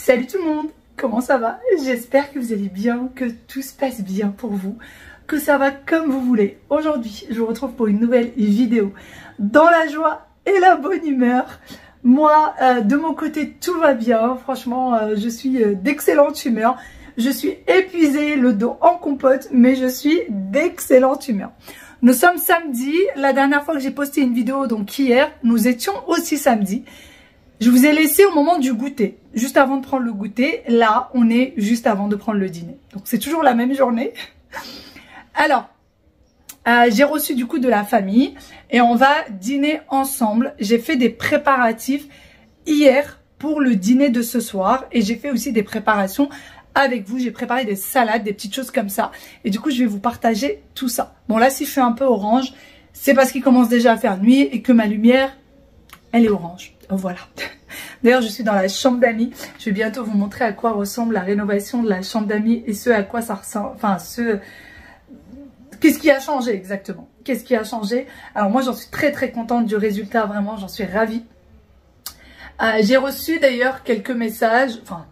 Salut tout le monde, comment ça va? J'espère que vous allez bien, que tout se passe bien pour vous, que ça va comme vous voulez. Aujourd'hui, je vous retrouve pour une nouvelle vidéo dans la joie et la bonne humeur. Moi, de mon côté, tout va bien. Franchement, je suis d'excellente humeur. Je suis épuisée, le dos en compote, mais je suis d'excellente humeur. Nous sommes samedi. La dernière fois que j'ai posté une vidéo, donc hier, nous étions aussi samedi. Je vous ai laissé au moment du goûter, juste avant de prendre le goûter. Là, on est juste avant de prendre le dîner. Donc, c'est toujours la même journée. Alors, j'ai reçu du coup de la famille et on va dîner ensemble. J'ai fait des préparatifs hier pour le dîner de ce soir et j'ai fait aussi des préparations avec vous. J'ai préparé des salades, des petites choses comme ça. Et du coup, je vais vous partager tout ça. Bon, là, si je suis un peu orange, c'est parce qu'il commence déjà à faire nuit et que ma lumière, elle est orange. Voilà. D'ailleurs, je suis dans la chambre d'amis. Je vais bientôt vous montrer à quoi ressemble la rénovation de la chambre d'amis et ce à quoi ça ressemble. Enfin, qu'est-ce qui a changé exactement? Qu'est-ce qui a changé? Alors moi, j'en suis très très contente du résultat. Vraiment, j'en suis ravie. J'ai reçu d'ailleurs quelques messages. Enfin,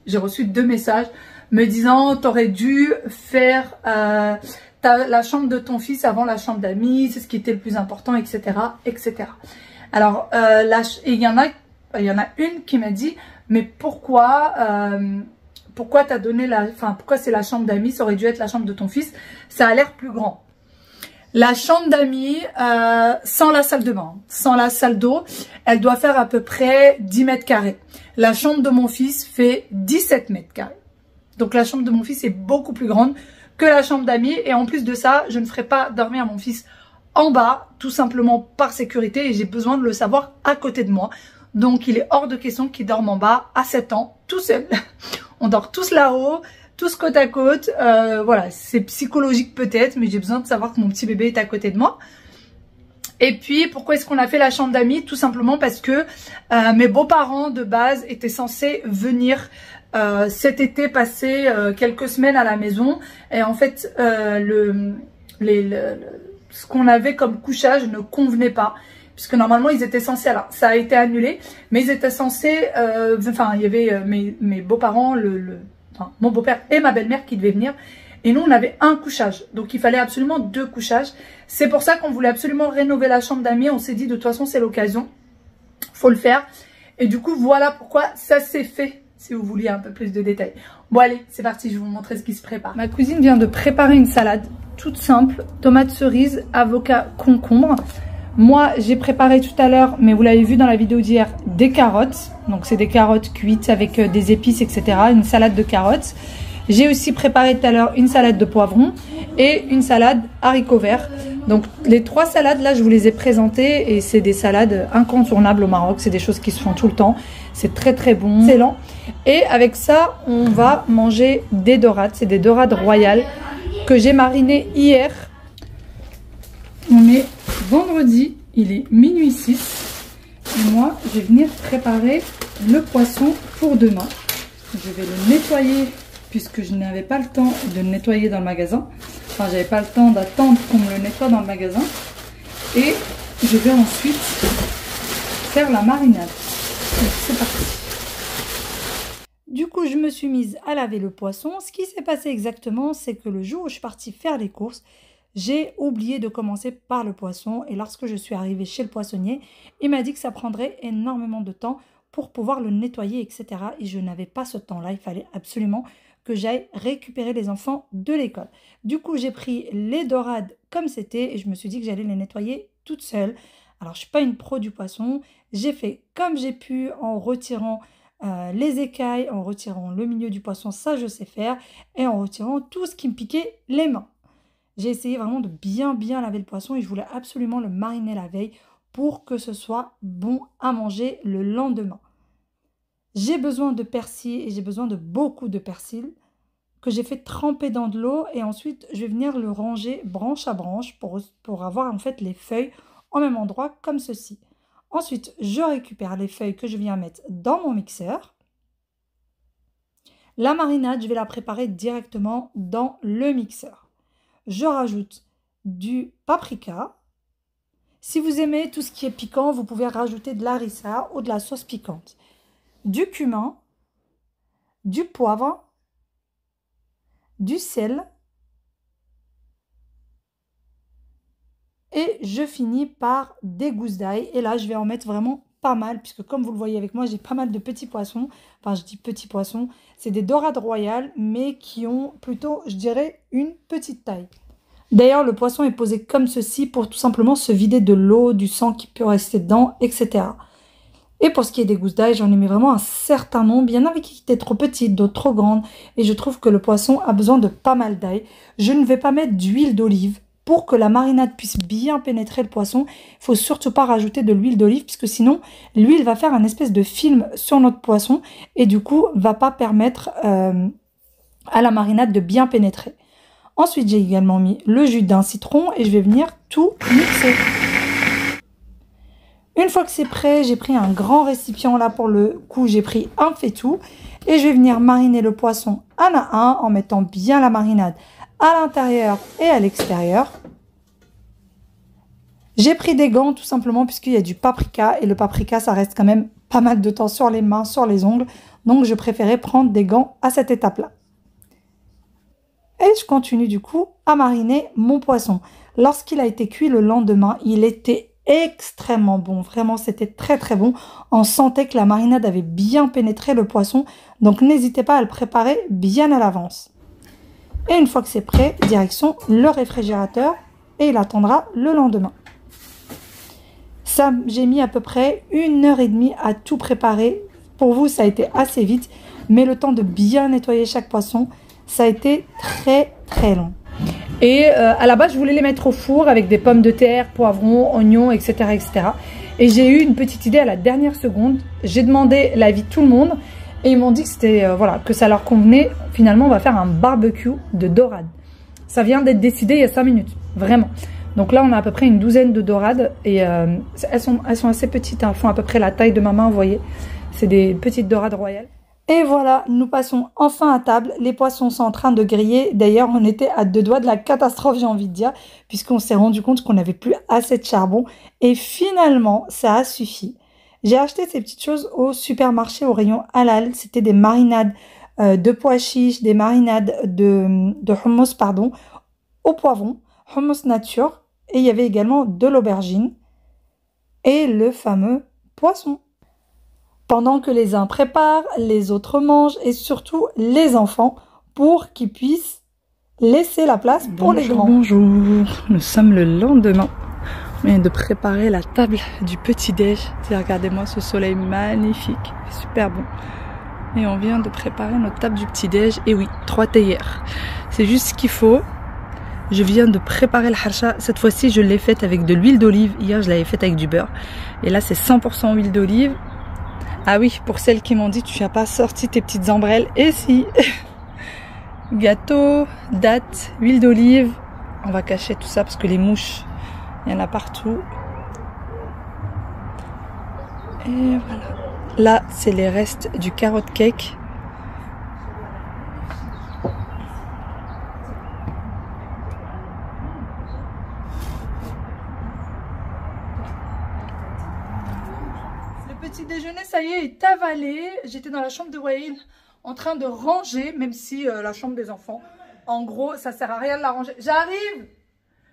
j'ai reçu 2 messages me disant t'aurais dû faire la chambre de ton fils avant la chambre d'amis. C'est ce qui était le plus important, etc., etc. Alors, il y en a une qui m'a dit, mais pourquoi t'as donné pourquoi c'est la chambre d'amis, ça aurait dû être la chambre de ton fils, ça a l'air plus grand. La chambre d'amis, sans la salle de bain, sans la salle d'eau, elle doit faire à peu près 10 mètres carrés. La chambre de mon fils fait 17 mètres carrés. Donc la chambre de mon fils est beaucoup plus grande que la chambre d'amis. Et en plus de ça, je ne ferai pas dormir mon fils en bas, tout simplement par sécurité, et j'ai besoin de le savoir à côté de moi. Donc il est hors de question qu'il dorme en bas à 7 ans, tout seul. On dort tous là-haut, tous côte à côte. Voilà, c'est psychologique peut-être, mais j'ai besoin de savoir que mon petit bébé est à côté de moi. Et puis, pourquoi est-ce qu'on a fait la chambre d'amis? Tout simplement parce que mes beaux-parents de base étaient censés venir cet été passer quelques semaines à la maison. Et en fait, ce qu'on avait comme couchage ne convenait pas. Puisque normalement, ils étaient censés... Alors, ça a été annulé, mais ils étaient censés... il y avait mes beaux-parents, mon beau-père et ma belle-mère qui devaient venir. Et nous, on avait un couchage. Donc, il fallait absolument 2 couchages. C'est pour ça qu'on voulait absolument rénover la chambre d'amis. On s'est dit, de toute façon, c'est l'occasion. Faut le faire. Et du coup, voilà pourquoi ça s'est fait. Si vous vouliez un peu plus de détails. Bon, allez, c'est parti. Je vais vous montrer ce qui se prépare. Ma cousine vient de préparer une salade toute simple. Tomates cerises, avocat, concombre. Moi, j'ai préparé tout à l'heure, mais vous l'avez vu dans la vidéo d'hier, des carottes. Donc, c'est des carottes cuites avec des épices, etc. Une salade de carottes. J'ai aussi préparé tout à l'heure une salade de poivrons et une salade haricots verts. Donc, les 3 salades, là, je vous les ai présentées et c'est des salades incontournables au Maroc. C'est des choses qui se font tout le temps. C'est très, très bon. Excellent. Et avec ça, on va manger des dorades. C'est des dorades royales que j'ai marinées hier. On est vendredi, il est minuit 6 et moi je vais venir préparer le poisson pour demain. Je vais le nettoyer puisque je n'avais pas le temps de le nettoyer dans le magasin. Enfin, j'avais pas le temps d'attendre qu'on me le nettoie dans le magasin. Et je vais ensuite faire la marinade. C'est parti. Du coup, je me suis mise à laver le poisson. Ce qui s'est passé exactement, c'est que le jour où je suis partie faire les courses, j'ai oublié de commencer par le poisson et lorsque je suis arrivée chez le poissonnier, il m'a dit que ça prendrait énormément de temps pour pouvoir le nettoyer, etc. Et je n'avais pas ce temps-là, il fallait absolument que j'aille récupérer les enfants de l'école. Du coup, j'ai pris les dorades comme c'était et je me suis dit que j'allais les nettoyer toute seule. Alors, je ne suis pas une pro du poisson, j'ai fait comme j'ai pu en retirant les écailles, en retirant le milieu du poisson, ça je sais faire, et en retirant tout ce qui me piquait les mains. J'ai essayé vraiment de bien laver le poisson et je voulais absolument le mariner la veille pour que ce soit bon à manger le lendemain. J'ai besoin de persil et j'ai besoin de beaucoup de persil que j'ai fait tremper dans de l'eau et ensuite je vais venir le ranger branche à branche pour avoir en fait les feuilles au même endroit comme ceci. Ensuite, je récupère les feuilles que je viens mettre dans mon mixeur. La marinade, je vais la préparer directement dans le mixeur. Je rajoute du paprika. Si vous aimez tout ce qui est piquant, vous pouvez rajouter de la harissa ou de la sauce piquante. Du cumin, du poivre, du sel et je finis par des gousses d'ail. Et là, je vais en mettre vraiment pas mal, puisque comme vous le voyez avec moi, j'ai pas mal de petits poissons. Enfin, je dis petits poissons, c'est des dorades royales, mais qui ont plutôt, je dirais, une petite taille. D'ailleurs, le poisson est posé comme ceci pour tout simplement se vider de l'eau, du sang qui peut rester dedans, etc. Et pour ce qui est des gousses d'ail, j'en ai mis vraiment un certain nombre. Il y en avait qui étaient trop petites, d'autres trop grandes. Et je trouve que le poisson a besoin de pas mal d'ail. Je ne vais pas mettre d'huile d'olive. Pour que la marinade puisse bien pénétrer le poisson, il ne faut surtout pas rajouter de l'huile d'olive, puisque sinon, l'huile va faire un espèce de film sur notre poisson et du coup, va pas permettre à la marinade de bien pénétrer. Ensuite, j'ai également mis le jus d'un citron et je vais venir tout mixer. Une fois que c'est prêt, j'ai pris un grand récipient. Là, pour le coup, j'ai pris un faitout et je vais venir mariner le poisson un à un en mettant bien la marinade à l'intérieur et à l'extérieur. J'ai pris des gants tout simplement puisqu'il y a du paprika et le paprika, ça reste quand même pas mal de temps sur les mains, sur les ongles. Donc, je préférais prendre des gants à cette étape-là. Et je continue du coup à mariner mon poisson. Lorsqu'il a été cuit le lendemain, il était extrêmement bon. Vraiment, c'était très très bon. On sentait que la marinade avait bien pénétré le poisson. Donc, n'hésitez pas à le préparer bien à l'avance. Et une fois que c'est prêt, direction le réfrigérateur et il attendra le lendemain. Ça, j'ai mis à peu près 1h30 à tout préparer. Pour vous, ça a été assez vite, mais le temps de bien nettoyer chaque poisson, ça a été très très long. Et à la base, je voulais les mettre au four avec des pommes de terre, poivrons, oignons, etc. etc. Et j'ai eu une petite idée à la dernière seconde. J'ai demandé l'avis de tout le monde et ils m'ont dit que c'était voilà, que ça leur convenait. Finalement, on va faire un barbecue de dorades. Ça vient d'être décidé il y a 5 minutes, vraiment. Donc là, on a à peu près une douzaine de dorades et elles sont assez petites, hein, font à peu près la taille de ma main, vous voyez. C'est des petites dorades royales. Et voilà, nous passons enfin à table. Les poissons sont en train de griller. D'ailleurs, on était à 2 doigts de la catastrophe, j'ai envie de dire, puisqu'on s'est rendu compte qu'on n'avait plus assez de charbon. Et finalement, ça a suffi. J'ai acheté ces petites choses au supermarché, au rayon halal. C'était des marinades de pois chiches, des marinades de hummus, pardon, au poivron, hummus nature. Et il y avait également de l'aubergine et le fameux poisson. Pendant que les uns préparent, les autres mangent et surtout les enfants pour qu'ils puissent laisser la place pour les grands. Bonjour, nous sommes le lendemain. On vient de préparer la table du petit-déj. Regardez-moi ce soleil magnifique, super bon. Et on vient de préparer notre table du petit-déj. Et oui, 3 théières. C'est juste ce qu'il faut. Je viens de préparer le harsha. Cette fois-ci, je l'ai faite avec de l'huile d'olive. Hier, je l'avais faite avec du beurre. Et là, c'est 100% huile d'olive. Ah oui, pour celles qui m'ont dit, tu n'as pas sorti tes petites ombrelles. Et si. Gâteau, dattes, huile d'olive. On va cacher tout ça parce que les mouches, il y en a partout. Et voilà. Là, c'est les restes du carrot cake. Le petit déjeuner, ça y est avalé. J'étais dans la chambre de Wael en train de ranger, même si la chambre des enfants, en gros, ça sert à rien de la ranger. J'arrive!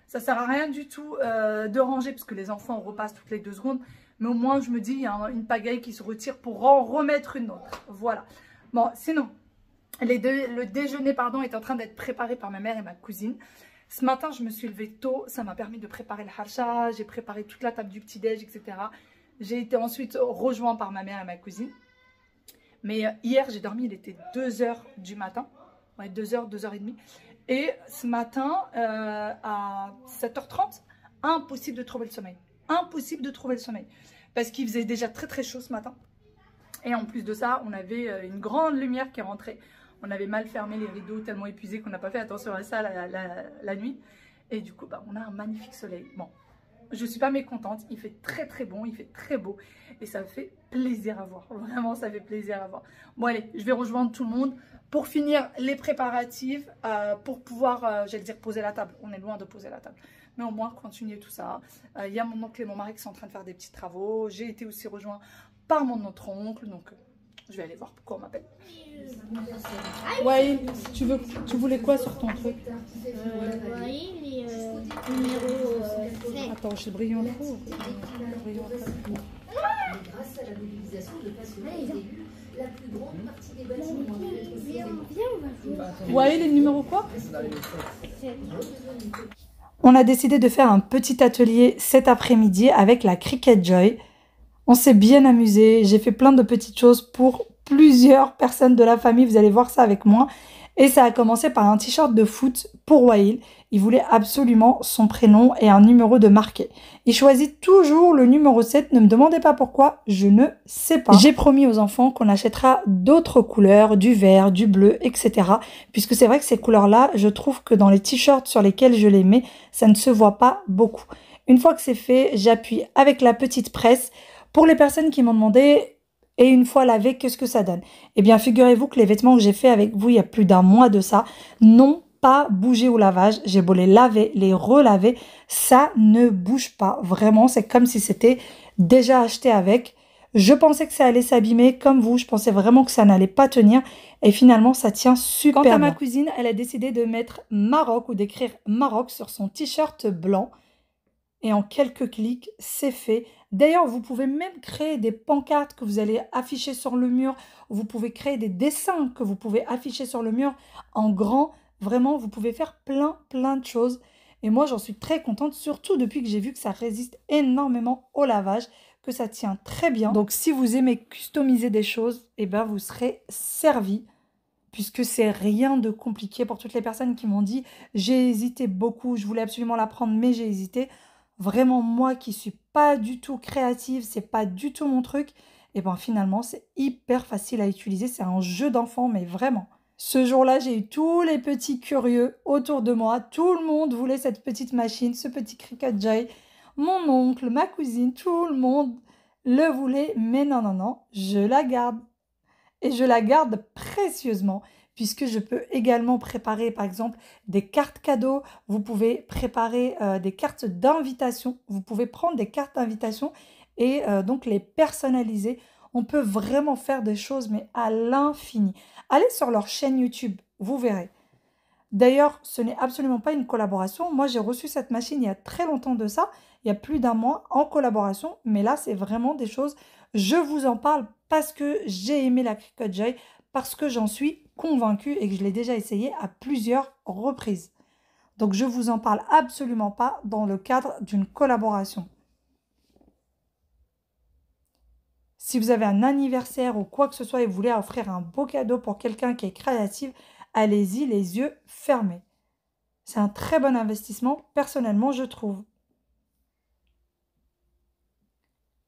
Ça sert à rien du tout de ranger, parce que les enfants repassent toutes les 2 secondes. Mais au moins, je me dis, il y a une pagaille qui se retire pour en remettre une autre. Voilà. Bon, sinon, le déjeuner, pardon, est en train d'être préparé par ma mère et ma cousine. Ce matin, je me suis levée tôt. Ça m'a permis de préparer le harsha. J'ai préparé toute la table du petit-déj, etc. J'ai été ensuite rejointe par ma mère et ma cousine. Mais hier, j'ai dormi, il était 2h du matin. Ouais, 2h, 2h30. Et ce matin, à 7h30, impossible de trouver le sommeil. Impossible de trouver le sommeil. Parce qu'il faisait déjà très très chaud ce matin. Et en plus de ça, on avait une grande lumière qui est rentrée. On avait mal fermé les rideaux, tellement épuisés qu'on n'a pas fait attention à ça la nuit. Et du coup, bah, on a un magnifique soleil. Bon, je ne suis pas mécontente. Il fait très très bon, il fait très beau. Et ça fait plaisir à voir. Vraiment, ça fait plaisir à voir. Bon, allez, je vais rejoindre tout le monde pour finir les préparatifs, pour pouvoir, j'allais dire, poser la table. On est loin de poser la table. Mais au moins, continuer tout ça. Il y a mon oncle et mon mari qui sont en train de faire des petits travaux. J'ai été aussi rejoint par mon autre oncle. Donc, je vais aller voir pourquoi on m'appelle. Ouais, tu voulais quoi sur ton truc? Oui, les numéros 7. Attends, j'ai brillant trop. Grâce à la mobilisation de passionnés et d'élus, la plus grande partie des bâtiments ont pu être Viens, on va jouer. Ouais, les numéros quoi? 7. On a décidé de faire un petit atelier cet après-midi avec la Cricket Joy. On s'est bien amusé. J'ai fait plein de petites choses pour plusieurs personnes de la famille. Vous allez voir ça avec moi. Et ça a commencé par un t-shirt de foot pour Wael. Il voulait absolument son prénom et un numéro de marqué. Il choisit toujours le numéro 7. Ne me demandez pas pourquoi, je ne sais pas. J'ai promis aux enfants qu'on achètera d'autres couleurs, du vert, du bleu, etc. Puisque c'est vrai que ces couleurs-là, je trouve que dans les t-shirts sur lesquels je les mets, ça ne se voit pas beaucoup. Une fois que c'est fait, j'appuie avec la petite presse. Pour les personnes qui m'ont demandé, et une fois lavé, qu'est-ce que ça donne? Eh bien, figurez-vous que les vêtements que j'ai fait avec vous il y a plus d'un mois de ça n'ont pas bougé au lavage. J'ai beau les laver, les relaver, ça ne bouge pas. Vraiment, c'est comme si c'était déjà acheté avec. Je pensais que ça allait s'abîmer comme vous. Je pensais vraiment que ça n'allait pas tenir. Et finalement, ça tient super bien. Quant à ma cousine, elle a décidé de mettre Maroc ou d'écrire Maroc sur son t-shirt blanc. Et en quelques clics, c'est fait. D'ailleurs, vous pouvez même créer des pancartes que vous allez afficher sur le mur. Vous pouvez créer des dessins que vous pouvez afficher sur le mur en grand. Vraiment, vous pouvez faire plein de choses. Et moi, j'en suis très contente, surtout depuis que j'ai vu que ça résiste énormément au lavage, que ça tient très bien. Donc, si vous aimez customiser des choses, eh ben, vous serez servi. Puisque c'est rien de compliqué pour toutes les personnes qui m'ont dit « J'ai hésité beaucoup, je voulais absolument la prendre, mais j'ai hésité ». Vraiment, moi qui suis pas du tout créative, c'est pas du tout mon truc, et ben finalement, c'est hyper facile à utiliser. C'est un jeu d'enfant, mais vraiment. Ce jour-là, j'ai eu tous les petits curieux autour de moi. Tout le monde voulait cette petite machine, ce petit Cricut Joy. Mon oncle, ma cousine, tout le monde le voulait. Mais non, je la garde. Et je la garde précieusement puisque je peux également préparer par exemple des cartes cadeaux. Vous pouvez préparer des cartes d'invitation. Vous pouvez prendre des cartes d'invitation et donc les personnaliser. On peut vraiment faire des choses mais à l'infini. Allez sur leur chaîne YouTube, vous verrez. D'ailleurs, ce n'est absolument pas une collaboration. Moi, j'ai reçu cette machine il y a très longtemps de ça, il y a plus d'un mois en collaboration. Mais là, c'est vraiment des choses, je vous en parle parce que j'ai aimé la Cricut Joy, parce que j'en suis convaincue et que je l'ai déjà essayé à plusieurs reprises. Donc, je ne vous en parle absolument pas dans le cadre d'une collaboration. Si vous avez un anniversaire ou quoi que ce soit et vous voulez offrir un beau cadeau pour quelqu'un qui est créatif, allez-y les yeux fermés. C'est un très bon investissement, personnellement, je trouve.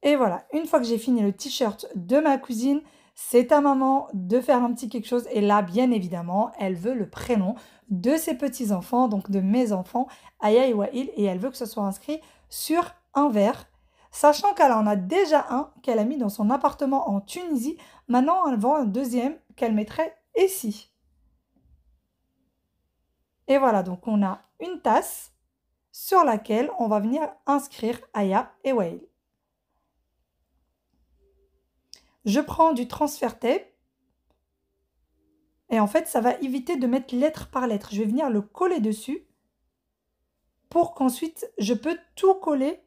Et voilà, une fois que j'ai fini le t-shirt de ma cousine, c'est à maman de faire un petit quelque chose. Et là, bien évidemment, elle veut le prénom de ses petits-enfants, donc de mes enfants, Aya et Wael, et elle veut que ce soit inscrit sur un verre. Sachant qu'elle en a déjà un qu'elle a mis dans son appartement en Tunisie. Maintenant, elle vend un deuxième qu'elle mettrait ici. Et voilà, donc on a une tasse sur laquelle on va venir inscrire Aya et Wael. Je prends du transfert tape. Et en fait, ça va éviter de mettre lettre par lettre. Je vais venir le coller dessus pour qu'ensuite, je peux tout coller.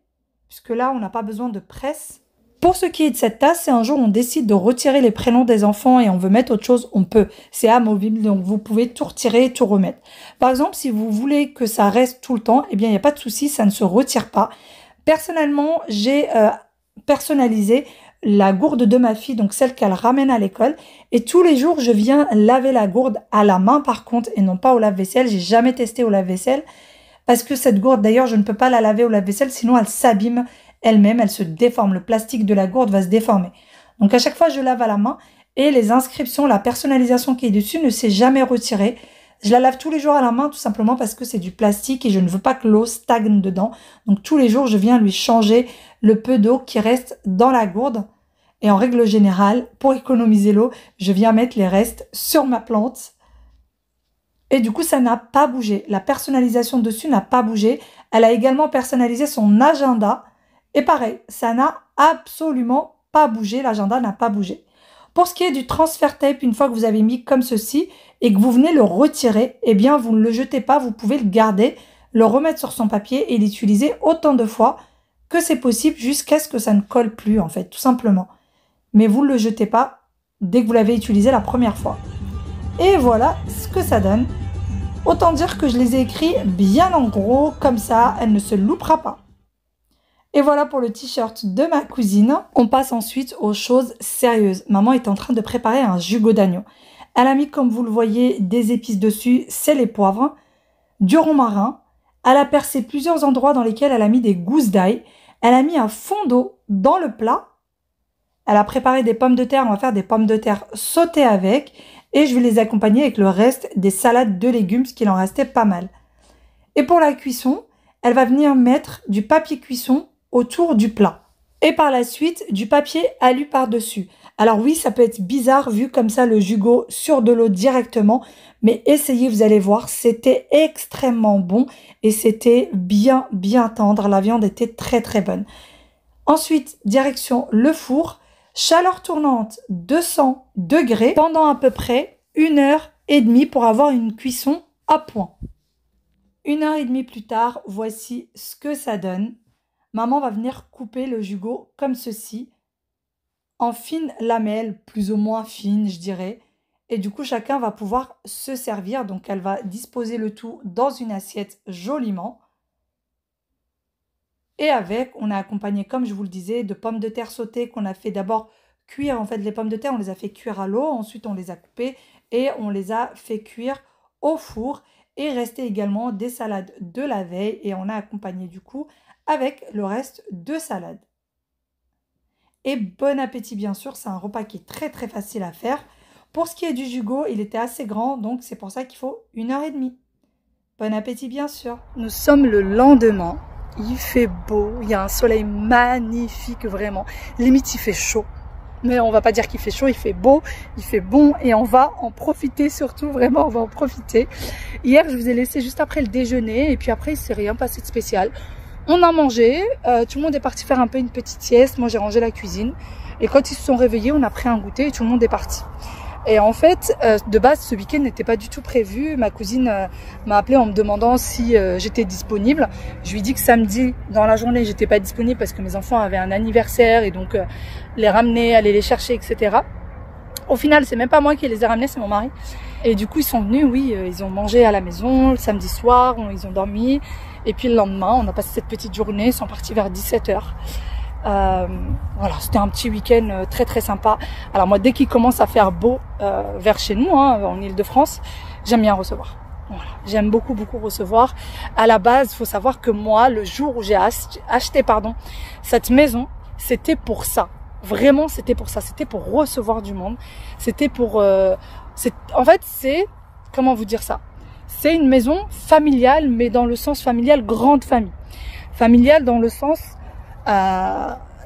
Puisque là, on n'a pas besoin de presse. Pour ce qui est de cette tasse, si un jour on décide de retirer les prénoms des enfants et on veut mettre autre chose, on peut. C'est amovible, donc vous pouvez tout retirer et tout remettre. Par exemple, si vous voulez que ça reste tout le temps, eh bien, il n'y a pas de souci, ça ne se retire pas. Personnellement, j'ai personnalisé la gourde de ma fille, donc celle qu'elle ramène à l'école. Et tous les jours, je viens laver la gourde à la main par contre et non pas au lave-vaisselle. J'ai jamais testé au lave-vaisselle parce que cette gourde, d'ailleurs, je ne peux pas la laver au lave-vaisselle, sinon elle s'abîme elle-même, elle se déforme. Le plastique de la gourde va se déformer. Donc à chaque fois, je lave à la main et les inscriptions, la personnalisation qui est dessus ne s'est jamais retirée. Je la lave tous les jours à la main tout simplement parce que c'est du plastique et je ne veux pas que l'eau stagne dedans. Donc tous les jours, je viens lui changer le peu d'eau qui reste dans la gourde. Et en règle générale, pour économiser l'eau, je viens mettre les restes sur ma plante. Et du coup, ça n'a pas bougé. La personnalisation dessus n'a pas bougé. Elle a également personnalisé son agenda. Et pareil, ça n'a absolument pas bougé. L'agenda n'a pas bougé. Pour ce qui est du transfert tape, une fois que vous avez mis comme ceci et que vous venez le retirer, eh bien vous ne le jetez pas, vous pouvez le garder, le remettre sur son papier et l'utiliser autant de fois que c'est possible jusqu'à ce que ça ne colle plus en fait, tout simplement. Mais vous ne le jetez pas dès que vous l'avez utilisé la première fois. Et voilà ce que ça donne. Autant dire que je les ai écrits bien en gros, comme ça, elle ne se loupera pas. Et voilà pour le t-shirt de ma cousine. On passe ensuite aux choses sérieuses. Maman est en train de préparer un jugos d'agneau. Elle a mis, comme vous le voyez, des épices dessus, c'est les poivres, du romarin. Elle a percé plusieurs endroits dans lesquels elle a mis des gousses d'ail. Elle a mis un fond d'eau dans le plat. Elle a préparé des pommes de terre. On va faire des pommes de terre sautées avec. Et je vais les accompagner avec le reste des salades de légumes, parce qu'il en restait pas mal. Et pour la cuisson, elle va venir mettre du papier cuisson autour du plat. Et par la suite, du papier alu par-dessus. Alors oui, ça peut être bizarre vu comme ça le jugos sur de l'eau directement. Mais essayez, vous allez voir, c'était extrêmement bon. Et c'était bien tendre. La viande était très bonne. Ensuite, direction le four. Chaleur tournante 200 degrés pendant à peu près 1h30 pour avoir une cuisson à point. 1h30 plus tard, voici ce que ça donne. Maman va venir couper le jugos comme ceci, en fines lamelles, plus ou moins fines je dirais. Et du coup, chacun va pouvoir se servir. Donc, elle va disposer le tout dans une assiette joliment. Et avec, on a accompagné, comme je vous le disais, de pommes de terre sautées qu'on a fait d'abord cuire. En fait, les pommes de terre, on les a fait cuire à l'eau. Ensuite, on les a coupées et on les a fait cuire au four. Et restait également des salades de la veille. Et on a accompagné du coup avec le reste de salade. Et bon appétit, bien sûr. C'est un repas qui est très facile à faire. Pour ce qui est du jugos, il était assez grand. Donc, c'est pour ça qu'il faut 1h30. Bon appétit, bien sûr. Nous sommes le lendemain. Il fait beau, il y a un soleil magnifique vraiment, limite il fait chaud. Mais on va pas dire qu'il fait chaud, il fait beau, il fait bon et on va en profiter surtout, vraiment on va en profiter. Hier je vous ai laissé juste après le déjeuner et puis après il s'est rien passé de spécial. On a mangé, tout le monde est parti faire un peu une petite sieste, moi j'ai rangé la cuisine. Et quand ils se sont réveillés, on a pris un goûter et tout le monde est parti. Et en fait, de base, ce week-end n'était pas du tout prévu. Ma cousine m'a appelé en me demandant si j'étais disponible. Je lui ai dit que samedi, dans la journée, j'étais pas disponible parce que mes enfants avaient un anniversaire et donc les ramener, aller les chercher, etc. Au final, c'est même pas moi qui les ai ramenés, c'est mon mari. Et du coup, ils sont venus, oui, ils ont mangé à la maison le samedi soir, ils ont dormi. Et puis le lendemain, on a passé cette petite journée, ils sont partis vers 17h. Voilà, c'était un petit week-end très sympa. Alors moi, dès qu'il commence à faire beau vers chez nous, en Ile-de-France, j'aime bien recevoir. Voilà, j'aime beaucoup recevoir. À la base, il faut savoir que moi, le jour où j'ai acheté cette maison, c'était pour ça. Vraiment, c'était pour ça. C'était pour recevoir du monde. C'était pour... en fait, c'est... Comment vous dire ça? C'est une maison familiale, mais dans le sens familial, grande famille. Familiale dans le sens...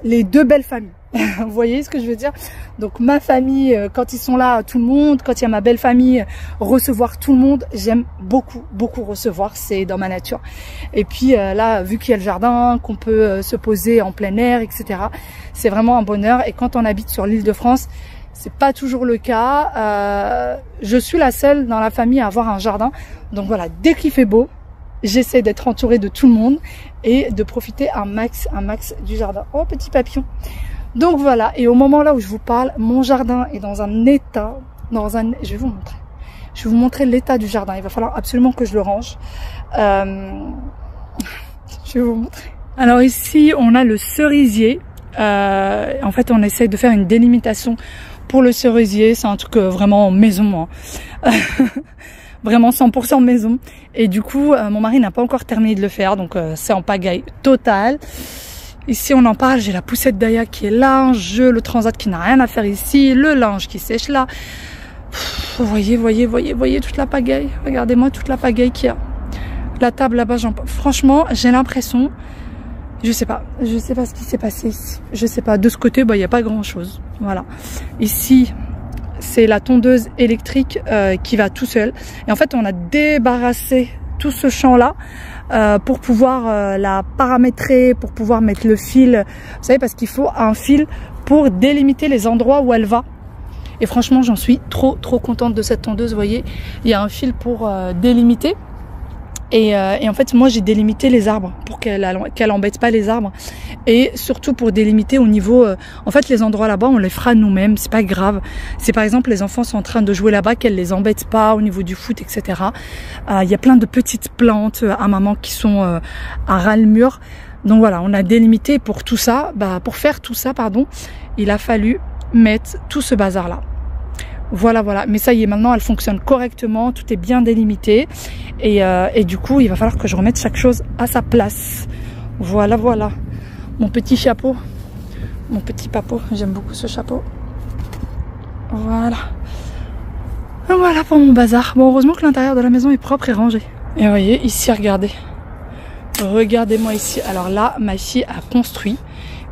les deux belles familles. Vous voyez ce que je veux dire? Donc ma famille, quand ils sont là, tout le monde, quand il y a ma belle famille, recevoir tout le monde, j'aime beaucoup recevoir, c'est dans ma nature. Et puis là, vu qu'il y a le jardin, qu'on peut se poser en plein air, etc. C'est vraiment un bonheur. Et quand on habite sur l'Île-de-France, c'est pas toujours le cas. Je suis la seule dans la famille à avoir un jardin. Donc voilà, dès qu'il fait beau, j'essaie d'être entourée de tout le monde et de profiter un max du jardin. Oh, petit papillon. Donc voilà, et au moment là où je vous parle, mon jardin est dans un état, je vais vous montrer. Je vais vous montrer l'état du jardin. Il va falloir absolument que je le range. Je vais vous montrer. Alors ici, on a le cerisier. En fait, on essaie de faire une délimitation pour le cerisier. C'est un truc vraiment maison. Vraiment 100% maison. Et du coup, mon mari n'a pas encore terminé de le faire. Donc, c'est en pagaille totale. Ici, on en parle. J'ai la poussette d'Aya qui est là. Le transat qui n'a rien à faire ici. Le linge qui sèche là. Voyez toute la pagaille. Regardez-moi toute la pagaille qu'il y a. La table là-bas, franchement, j'ai l'impression... Je sais pas ce qui s'est passé ici. Je sais pas. De ce côté, il n'y a pas grand-chose. Voilà. Ici... c'est la tondeuse électrique qui va tout seul. Et en fait, on a débarrassé tout ce champ-là pour pouvoir la paramétrer, pour pouvoir mettre le fil. Vous savez, parce qu'il faut un fil pour délimiter les endroits où elle va. Et franchement, j'en suis trop contente de cette tondeuse. Vous voyez, il y a un fil pour délimiter. Et en fait, moi, j'ai délimité les arbres pour qu'elle embête pas les arbres. Et surtout pour délimiter au niveau... en fait, les endroits là-bas, on les fera nous-mêmes. C'est pas grave. C'est par exemple, les enfants sont en train de jouer là-bas, qu'elle les embête pas au niveau du foot, etc. Il y a plein de petites plantes à maman qui sont à ras le mur. Donc voilà, on a délimité pour tout ça. Pour faire tout ça, pardon, il a fallu mettre tout ce bazar-là. Voilà, mais ça y est, maintenant elle fonctionne correctement, tout est bien délimité et du coup il va falloir que je remette chaque chose à sa place. Voilà, mon petit chapeau, mon petit papeau, j'aime beaucoup ce chapeau. Voilà pour mon bazar. Bon, heureusement que l'intérieur de la maison est propre et rangé. Et vous voyez ici, regardez-moi ici. Alors là, ma fille a construit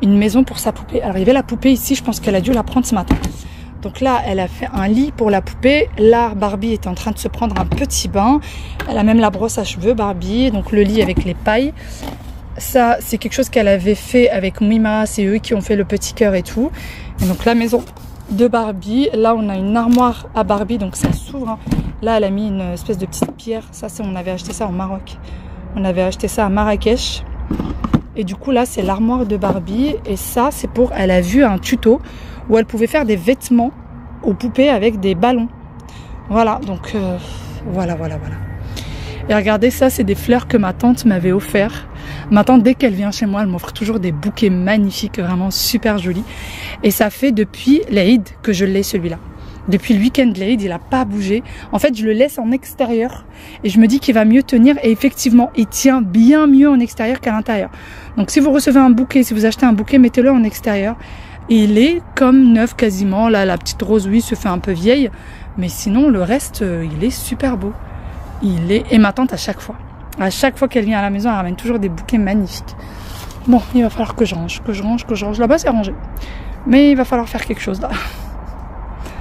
une maison pour sa poupée. Alors il y avait la poupée ici, je pense qu'elle a dû la prendre ce matin. Donc là, elle a fait un lit pour la poupée. Là, Barbie est en train de se prendre un petit bain. Elle a même la brosse à cheveux, Barbie. Donc le lit avec les pailles. Ça, c'est quelque chose qu'elle avait fait avec Mima. C'est eux qui ont fait le petit cœur et tout. Et donc la maison de Barbie. Là, on a une armoire à Barbie. Donc ça s'ouvre. Là, elle a mis une espèce de petite pierre. Ça, on avait acheté ça au Maroc. On avait acheté ça à Marrakech. Et du coup, là, c'est l'armoire de Barbie. Et ça, c'est pour... Elle a vu un tuto où elle pouvait faire des vêtements aux poupées avec des ballons. Voilà, donc voilà. Et regardez, ça, c'est des fleurs que ma tante m'avait offert. Ma tante, dès qu'elle vient chez moi, elle m'offre toujours des bouquets magnifiques, vraiment super jolis. Et ça fait depuis l'Aïd que je l'ai, celui-là. Depuis le week-end de l'Aïd, il n'a pas bougé. En fait, je le laisse en extérieur et je me dis qu'il va mieux tenir. Et effectivement, il tient bien mieux en extérieur qu'à l'intérieur. Donc si vous recevez un bouquet, si vous achetez un bouquet, mettez-le en extérieur. Il est comme neuf quasiment. Là, la petite rose, oui, se fait un peu vieille. Mais sinon, le reste, il est super beau. Et ma tante, à chaque fois qu'elle vient à la maison, elle ramène toujours des bouquets magnifiques. Bon, il va falloir que je range. Là-bas, c'est rangé. Mais il va falloir faire quelque chose là.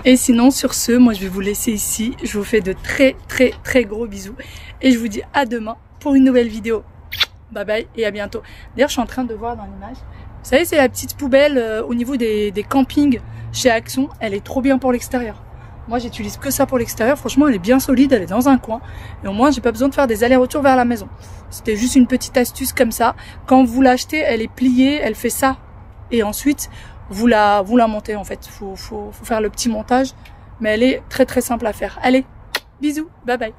Et sinon, sur ce, moi, je vais vous laisser ici. Je vous fais de très gros bisous. Et je vous dis à demain pour une nouvelle vidéo. Bye bye et à bientôt. D'ailleurs, je suis en train de voir dans l'image. Vous savez, c'est la petite poubelle au niveau des campings chez Action. Elle est trop bien pour l'extérieur. Moi, j'utilise que ça pour l'extérieur. Franchement, elle est bien solide. Elle est dans un coin. Et au moins, j'ai pas besoin de faire des allers-retours vers la maison. C'était juste une petite astuce comme ça. Quand vous l'achetez, elle est pliée. Elle fait ça. Et ensuite, vous la montez en fait. Faut faire le petit montage. Mais elle est très simple à faire. Allez, bisous. Bye bye.